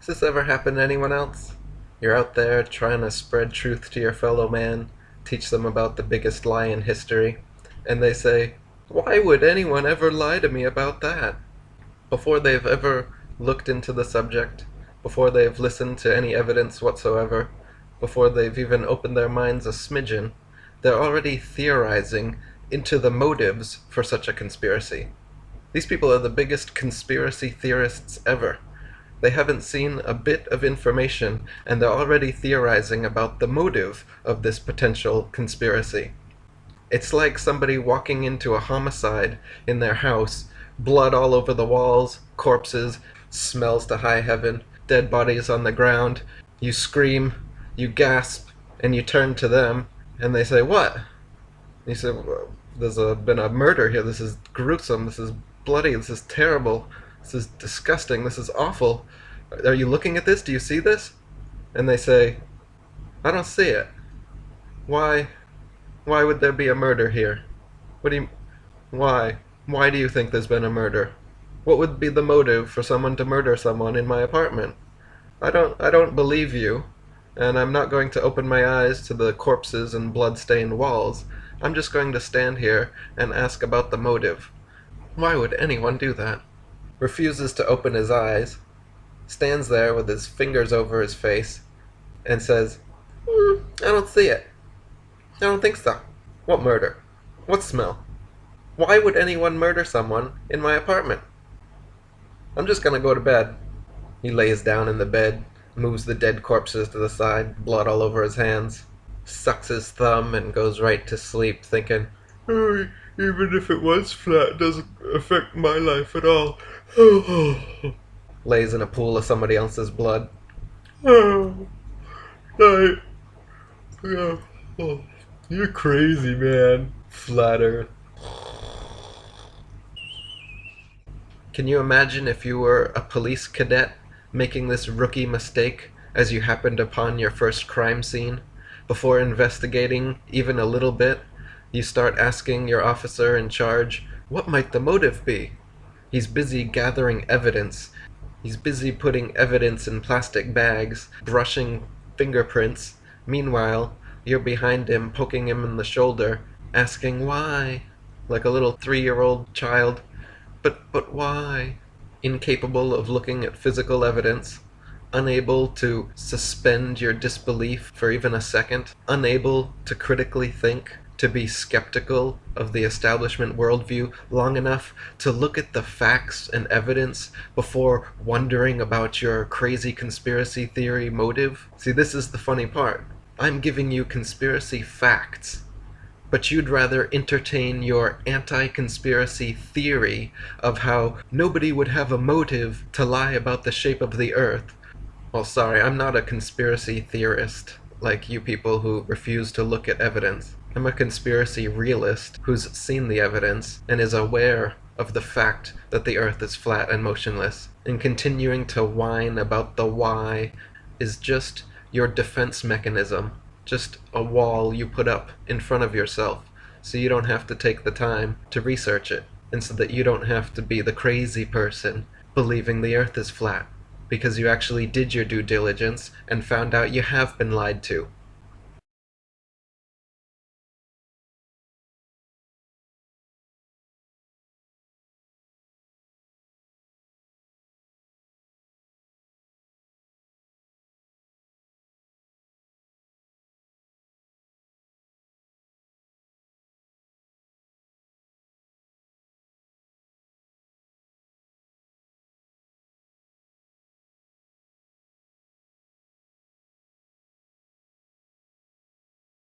Has this ever happened to anyone else? You're out there trying to spread truth to your fellow man, teach them about the biggest lie in history, and they say, "Why would anyone ever lie to me about that?" Before they've ever looked into the subject, before they've listened to any evidence whatsoever, before they've even opened their minds a smidgen, they're already theorizing into the motives for such a conspiracy. These people are the biggest conspiracy theorists ever. They haven't seen a bit of information, and they're already theorizing about the motive of this potential conspiracy. It's like somebody walking into a homicide in their house, blood all over the walls, corpses, smells to high heaven, dead bodies on the ground. You scream, you gasp, and you turn to them, and they say, "What?" And you say, "Well, been a murder here. This is gruesome. This is bloody. This is terrible. This is disgusting. This is awful. Are you looking at this? Do you see this?" And they say, "I don't see it. Why? Why would there be a murder here? What do you... Why? Why do you think there's been a murder? What would be the motive for someone to murder someone in my apartment? I don't believe you, and I'm not going to open my eyes to the corpses and blood-stained walls. I'm just going to stand here and ask about the motive. Why would anyone do that?" Refuses to open his eyes, stands there with his fingers over his face, and says, "I don't see it. I don't think so. What murder? What smell? Why would anyone murder someone in my apartment? I'm just gonna go to bed." He lays down in the bed, moves the dead corpses to the side, blood all over his hands, sucks his thumb, and goes right to sleep, thinking, "Oh, even if it was flat, it doesn't affect my life at all." Lays in a pool of somebody else's blood. "Oh, night. Yeah. Oh, you're crazy, man. Flat Earth." Can you imagine if you were a police cadet making this rookie mistake as you happened upon your first crime scene? Before investigating even a little bit, you start asking your officer in charge, what might the motive be? He's busy gathering evidence. He's busy putting evidence in plastic bags, brushing fingerprints. Meanwhile, you're behind him, poking him in the shoulder, asking why, like a little 3-year-old child. But why? Incapable of looking at physical evidence, unable to suspend your disbelief for even a second, unable to critically think, to be skeptical of the establishment worldview long enough to look at the facts and evidence before wondering about your crazy conspiracy theory motive. See, this is the funny part. I'm giving you conspiracy facts, but you'd rather entertain your anti-conspiracy theory of how nobody would have a motive to lie about the shape of the Earth. Well, sorry, I'm not a conspiracy theorist like you people who refuse to look at evidence. I'm a conspiracy realist who's seen the evidence and is aware of the fact that the Earth is flat and motionless. And continuing to whine about the why is just your defense mechanism. Just a wall you put up in front of yourself so you don't have to take the time to research it, and so that you don't have to be the crazy person believing the Earth is flat, because you actually did your due diligence and found out you have been lied to.